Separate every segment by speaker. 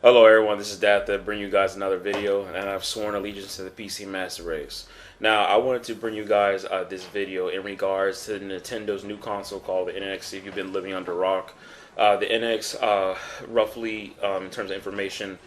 Speaker 1: Hello everyone, this is dathip, bring you guys another video, and I've sworn allegiance to the PC Master Race. Now, I wanted to bring you guys this video in regards to Nintendo's new console called the NX, if you've been living under a rock. The NX, roughly, in terms of information,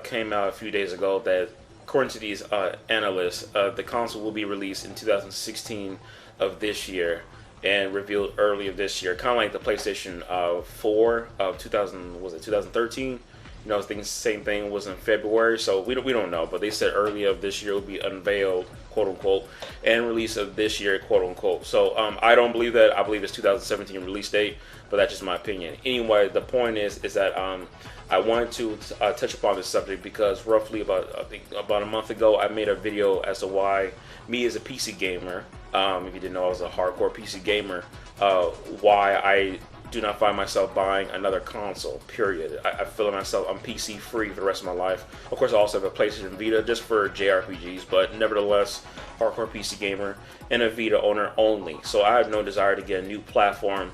Speaker 1: came out a few days ago that, according to these analysts, the console will be released in 2016 of this year and revealed early of this year, kind of like the PlayStation 4 of 2013. You know, I think the same thing was in February, so we don't know. But they said early of this year will be unveiled, quote unquote, and release of this year, quote unquote. So I don't believe that. I believe it's 2017 release date, but that's just my opinion. Anyway, the point is that I wanted to touch upon this subject because roughly about a month ago, I made a video as to why me as a PC gamer, if you didn't know, I was a hardcore PC gamer, why I do not find myself buying another console, period. I feel myself, I'm PC free for the rest of my life. Of course, I also have a PlayStation Vita just for JRPGs, but nevertheless, hardcore PC gamer and a Vita owner only. So I have no desire to get a new platform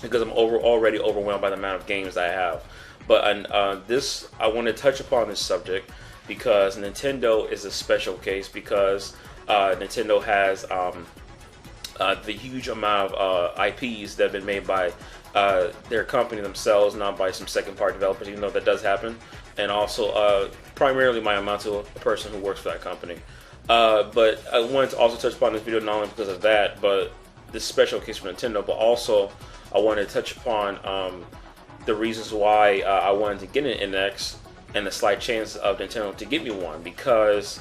Speaker 1: because I'm already overwhelmed by the amount of games I have. But I want to touch upon this subject because Nintendo is a special case because Nintendo has the huge amount of IPs that have been made by their company themselves, not by some second-party developers, even though that does happen. And also, primarily my amount to a person who works for that company. But I wanted to also touch upon this video not only because of that, but this special case for Nintendo, but also I wanted to touch upon the reasons why I wanted to get an NX and the slight chance of Nintendo to give me one, because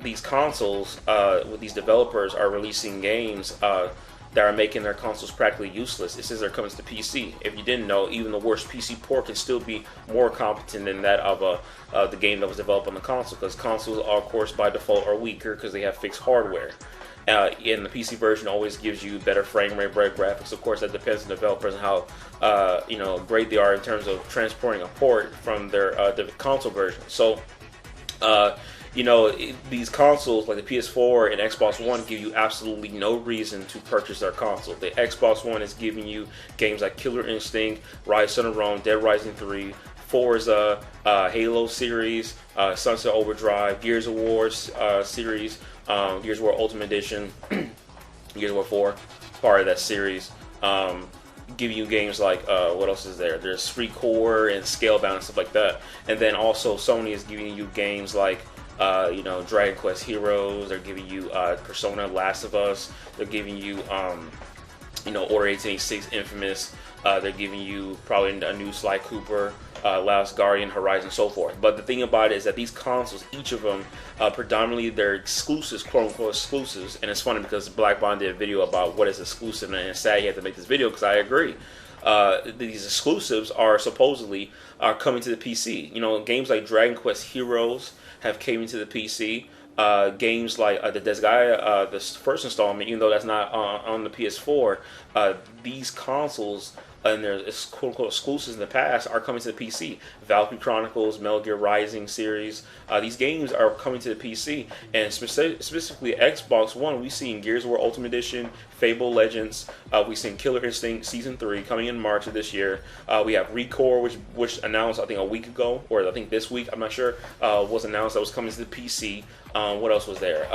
Speaker 1: these consoles with these developers are releasing games that are making their consoles practically useless. It says they're coming to the PC. If you didn't know, even the worst PC port can still be more competent than that of the game that was developed on the console, because consoles, are, of course, by default are weaker because they have fixed hardware. And the PC version always gives you better frame rate, better graphics. Of course, that depends on the developers and how great they are in terms of transporting a port from their the console version. So, these consoles like the PS4 and Xbox One give you absolutely no reason to purchase their console. The Xbox One is giving you games like Killer Instinct, Rise of Rome, Dead Rising 3, Forza, Halo series, Sunset Overdrive, Gears of War series, Gears of War Ultimate Edition, Gears of War 4, part of that series. Give you games like what else is there? There's Free Core and Scalebound and stuff like that. And then also Sony is giving you games like Dragon Quest Heroes. They're giving you Persona, Last of Us. They're giving you Order 1886, Infamous. They're giving you probably a new Sly Cooper, Last Guardian, Horizon, so forth. But the thing about it is that these consoles, each of them, predominantly they're exclusives, quote unquote exclusives. And it's funny because Black Bond did a video about what is exclusive, and it's sad he had to make this video because I agree. These exclusives are supposedly coming to the PC. Games like Dragon Quest Heroes have came into the PC. Games like the Disgaea, the first installment, even though that's not on the PS4, these consoles and their quote-unquote exclusives in the past are coming to the PC. Valkyrie Chronicles, Metal Gear Rising series, these games are coming to the PC. And specifically Xbox One, we've seen Gears of War Ultimate Edition, Fable Legends, we've seen Killer Instinct Season 3 coming in March of this year. We have Recore, which announced I think a week ago, or I think this week, I'm not sure, was announced that was coming to the PC. What else was there?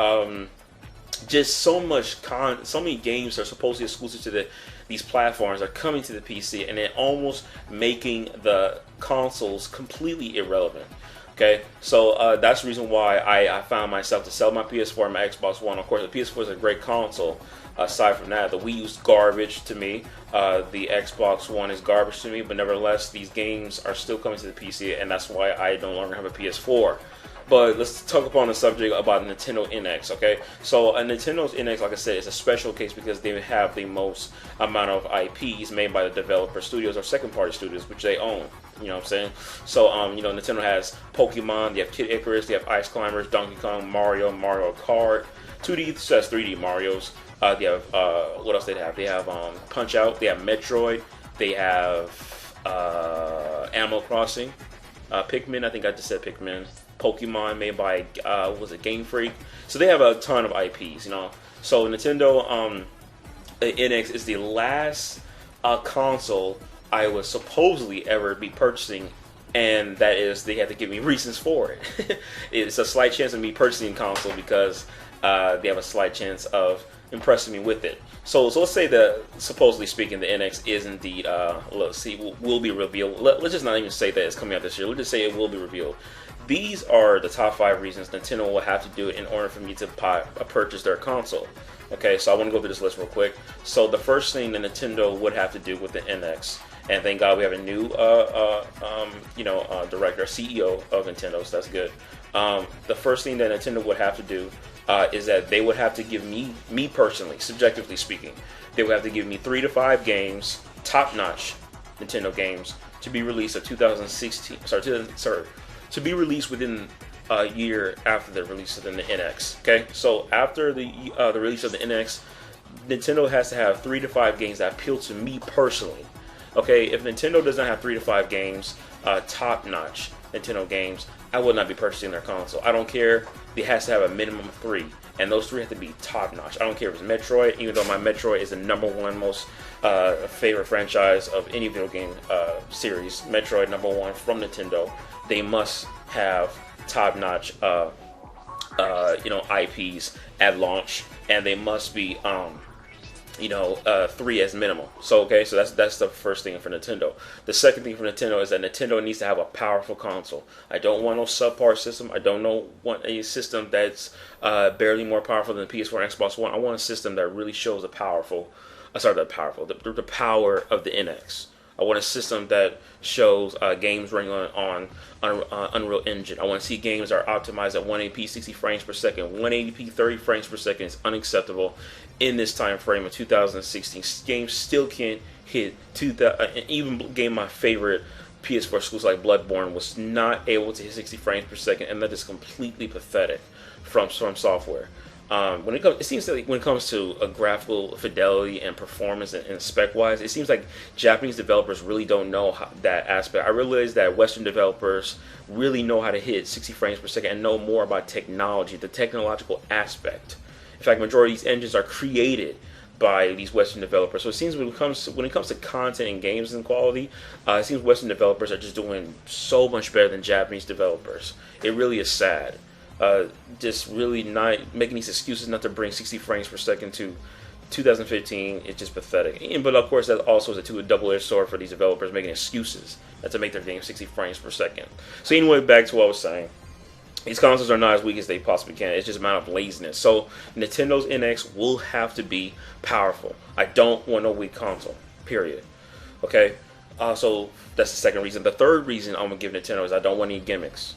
Speaker 1: Just so many games are supposedly exclusive to these platforms are coming to the PC, and it almost making the consoles completely irrelevant. Okay, so that's the reason why I found myself to sell my PS4 and my Xbox One. Of course, the PS4 is a great console. Aside from that, the Wii U's garbage to me. The Xbox One is garbage to me, but nevertheless, these games are still coming to the PC, and that's why I no longer have a PS4. But let's talk upon the subject about Nintendo NX, okay? So Nintendo's NX, like I said, is a special case because they have the most amount of IPs made by the developer studios or second-party studios, which they own. You know what I'm saying? So, Nintendo has Pokemon, they have Kid Icarus, they have Ice Climbers, Donkey Kong, Mario, Mario Kart, 2D, says 3D Marios. They have, what else they have? They have Punch-Out, they have Metroid, they have Animal Crossing, Pikmin, I think I just said Pikmin. Pokemon made by was it Game Freak? So they have a ton of IPs, So Nintendo NX is the last console I would supposedly ever be purchasing and that is they have to give me reasons for it. It's a slight chance of me purchasing a console because they have a slight chance of impressing me with it. So let's say that, supposedly speaking, the NX is indeed, let's see, will be revealed. Let's just not even say that it's coming out this year. Let's just say it will be revealed. These are the top 5 reasons Nintendo will have to do it in order for me to purchase their console. Okay, so I want to go through this list real quick. So the first thing that Nintendo would have to do with the NX, and thank God we have a new, director, CEO of Nintendo, so that's good. The first thing that Nintendo would have to do is that they would have to give me personally, subjectively speaking, they would have to give me 3 to 5 games, top-notch Nintendo games, to be released in 2016. To be released within a year after the release of the NX. Okay, so after the release of the NX, Nintendo has to have 3 to 5 games that appeal to me personally. Okay, if Nintendo does not have 3 to 5 games, top-notch Nintendo games, I will not be purchasing their console. I don't care. It has to have a minimum of 3, and those 3 have to be top-notch. I don't care if it's Metroid, even though my Metroid is the #1 most favorite franchise of any video game series. Metroid #1 from Nintendo. They must have top-notch, IPs at launch, and they must be 3 as minimal. So that's the first thing for Nintendo. The second thing for Nintendo is that Nintendo needs to have a powerful console. I don't want no subpar system. I don't want a system that's barely more powerful than the PS4 and Xbox One. I want a system that really shows the power of the NX. I want a system that shows games running on Unreal Engine. I want to see games that are optimized at 180p 60 frames per second. 180p 30 frames per second is unacceptable in this time frame of 2016. Games still can't hit 2000. Even game my favorite PS4 exclusive like Bloodborne was not able to hit 60 frames per second, and that is completely pathetic from software. It seems like when it comes to a graphical fidelity and performance and spec-wise, it seems like Japanese developers really don't know that aspect. I realize that Western developers really know how to hit 60 frames per second and know more about technology, the technological aspect. In fact, majority of these engines are created by these Western developers. So it seems when it comes to content and games and quality, it seems Western developers are just doing so much better than Japanese developers. It really is sad. Just really not making these excuses not to bring 60 frames per second to 2015. It's just pathetic. But of course, that also is a double-edged sword for these developers making excuses not to make their game 60 frames per second. So anyway, back to what I was saying. These consoles are not as weak as they possibly can. It's just a matter of laziness. So Nintendo's NX will have to be powerful. I don't want no weak console. Period. Okay. So that's the second reason. The third reason I'm gonna give Nintendo is I don't want any gimmicks.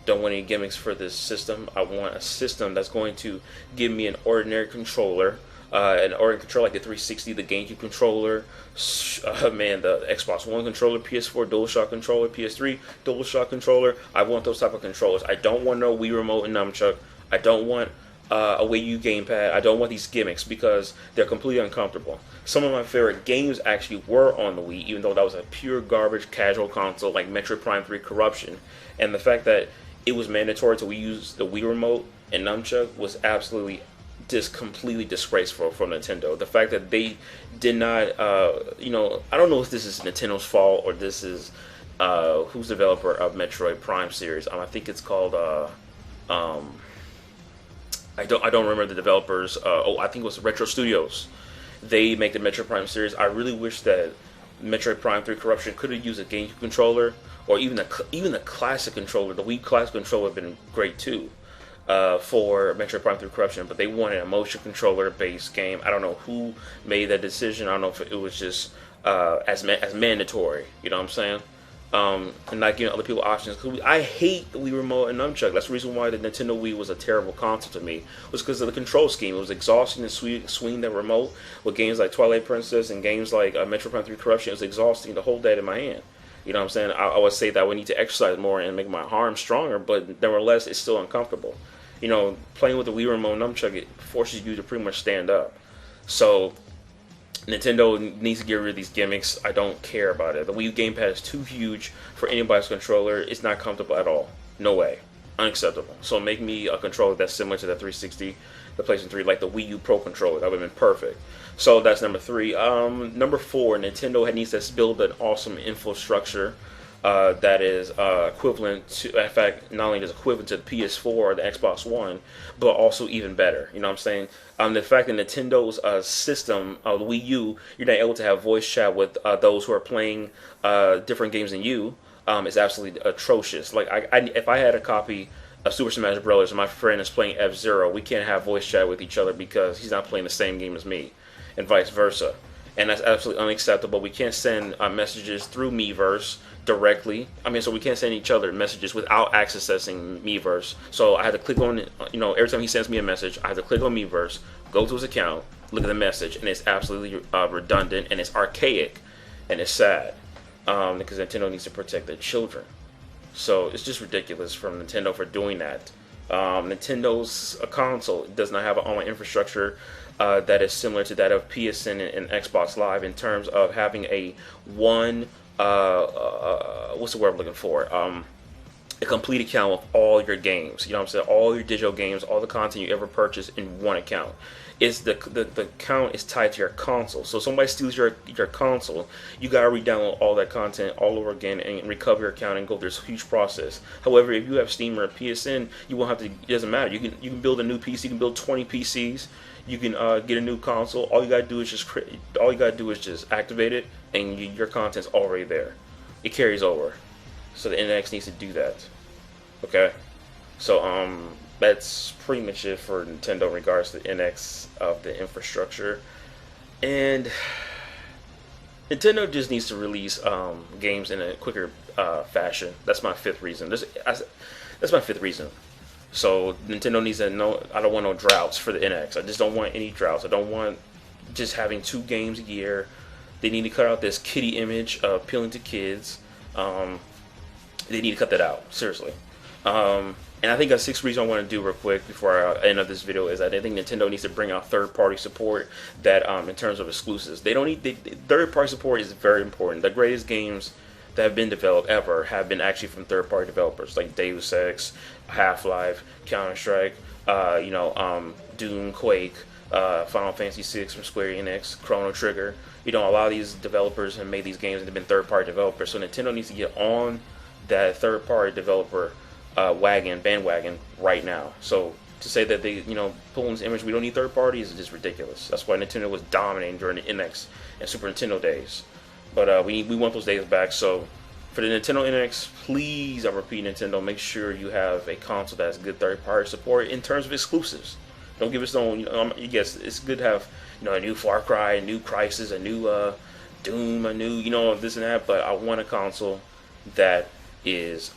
Speaker 1: Don't want any gimmicks for this system. I want a system that's going to give me an ordinary controller, like the 360, the GameCube controller, the Xbox One controller, PS4 DualShock controller, PS3 DualShock controller. I want those type of controllers. I don't want no Wii Remote and Nunchuck. I don't want a Wii U gamepad. I don't want these gimmicks because they're completely uncomfortable. Some of my favorite games actually were on the Wii, even though that was a pure garbage casual console like Metroid Prime 3 Corruption. And the fact that it was mandatory to use the Wii Remote and Nunchuck was absolutely just completely disgraceful for Nintendo. The fact that they did not, I don't know if this is Nintendo's fault or this is who's developer of Metroid Prime series. I think it's called. I don't remember the developers. I think it was Retro Studios. They make the Metroid Prime series. I really wish that Metroid Prime 3 Corruption could have used a GameCube controller or even the classic controller. The Wii classic controller would have been great too for Metroid Prime 3 Corruption, but they wanted a motion controller based game. I don't know who made that decision. I don't know if it was just as mandatory. You know what I'm saying? And not giving other people options. I hate the Wii Remote and Nunchuck. That's the reason why the Nintendo Wii was a terrible console to me. Was because of the control scheme. It was exhausting to swing the remote with games like Twilight Princess and games like Metroid Prime 3 Corruption. It was exhausting to hold that in my hand. You know what I'm saying? I would say that we need to exercise more and make my arm stronger, but nevertheless, it's still uncomfortable. You know, playing with the Wii Remote and Nunchuck, it forces you to pretty much stand up. So Nintendo needs to get rid of these gimmicks. I don't care about it. The Wii U gamepad is too huge for anybody's controller. It's not comfortable at all. No way. Unacceptable. So make me a controller that's similar to the 360, the PlayStation 3, like the Wii U Pro controller. That would have been perfect. So that's number 3. Number 4, Nintendo needs to build an awesome infrastructure that is equivalent to, in fact, not only is equivalent to the PS4 or the Xbox One, but also even better. You know what I'm saying? The fact that Nintendo's system, the Wii U, you're not able to have voice chat with those who are playing different games than you, is absolutely atrocious. Like, if I had a copy of Super Smash Bros. And my friend is playing F-Zero, we can't have voice chat with each other because he's not playing the same game as me, and vice versa. And that's absolutely unacceptable. We can't send messages through Miiverse directly. I mean, so we can't send each other messages without accessing Miiverse. So I had to click on, every time he sends me a message, I have to click on Miiverse, go to his account, look at the message, and it's absolutely redundant, and it's archaic, and it's sad, because Nintendo needs to protect their children. So it's just ridiculous from Nintendo for doing that. Nintendo's console does not have an online infrastructure that is similar to that of PSN and Xbox Live in terms of having a what's the word I'm looking for? A complete account of all your games. You know what I'm saying? All your digital games, all the content you ever purchased in one account. Is the account is tied to your console. So if somebody steals your console, you gotta re-download all that content all over again and recover your account and go through this huge process. However, if you have Steam or PSN, you won't have to. It doesn't matter. You can build a new PC. You can build 20 PCs. You can get a new console. All you gotta do is just activate it, and your content's already there. It carries over. So the NX needs to do that. Okay. So that's pretty much it for Nintendo in regards to the NX of the infrastructure. And Nintendo just needs to release games in a quicker fashion. That's my fifth reason. That's my fifth reason. So Nintendo needs to know. I don't want no droughts for the NX. I just don't want any droughts. I don't want just having 2 games a year. They need to cut out this kiddie image appealing to kids. They need to cut that out, seriously. And I think a 6th reason I want to do real quick before I end up this video is that I think Nintendo needs to bring out third-party support that in terms of exclusives. Third-party support is very important. The greatest games that have been developed ever have been actually from third-party developers like Deus Ex, Half-Life, Counter-Strike, Doom, Quake, Final Fantasy VI from Square Enix, Chrono Trigger. A lot of these developers have made these games and they've been third-party developers. So Nintendo needs to get on that third-party developer bandwagon right now. So to say that they, pull in this image, we don't need third parties is just ridiculous. That's why Nintendo was dominating during the NX and Super Nintendo days. But we want those days back. So for the Nintendo NX, please, I repeat, Nintendo, make sure you have a console that has good third-party support in terms of exclusives. Don't give us yes, it's good to have, a new Far Cry, a new Crysis, a new Doom, a new, this and that. But I want a console that is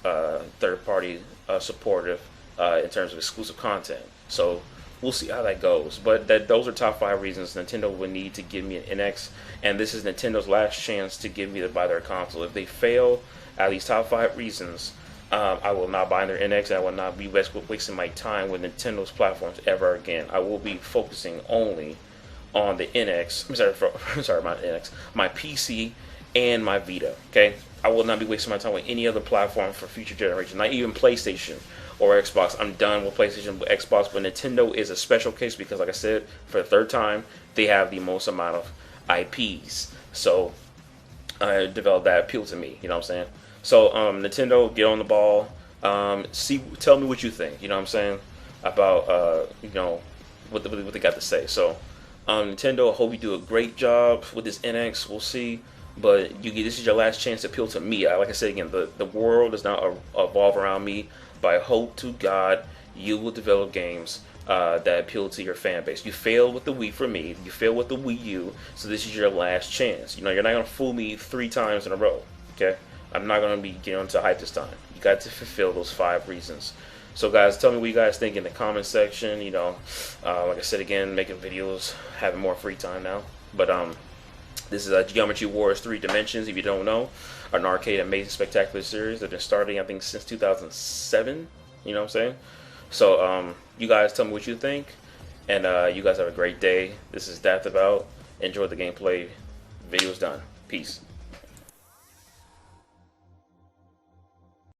Speaker 1: third-party supportive in terms of exclusive content. So we'll see how that goes. But those are top 5 reasons Nintendo would need to give me an NX, and this is Nintendo's last chance to give me to buy their console. If they fail at these top 5 reasons, I will not buy their NX. And I will not be wasting my time with Nintendo's platforms ever again. I will be focusing only on the NX. My PC and my Vita. Okay. I will not be wasting my time with any other platform for future generations, not even PlayStation or Xbox. I'm done with PlayStation and Xbox, but Nintendo is a special case because, like I said, for the 3rd time, they have the most amount of IPs. So, develop that appeal to me, you know what I'm saying? So, Nintendo, get on the ball. Tell me what you think, you know what I'm saying, about, what they got to say. So, Nintendo, I hope you do a great job with this NX. We'll see. But this is your last chance to appeal to me. Like I said again, the world does not evolve around me. But I hope to God you will develop games that appeal to your fan base. You failed with the Wii for me. You failed with the Wii U. So this is your last chance. You're not gonna fool me 3 times in a row. Okay, I'm not gonna be getting into hype this time. You got to fulfill those 5 reasons. So guys, tell me what you guys think in the comment section. Like I said again, making videos, having more free time now. But this is Geometry Wars 3 Dimensions, if you don't know, an arcade amazing spectacular series that has been starting, I think, since 2007, you know what I'm saying? So, you guys tell me what you think, and you guys have a great day. This is dathip out. Enjoy the gameplay. Video's done. Peace.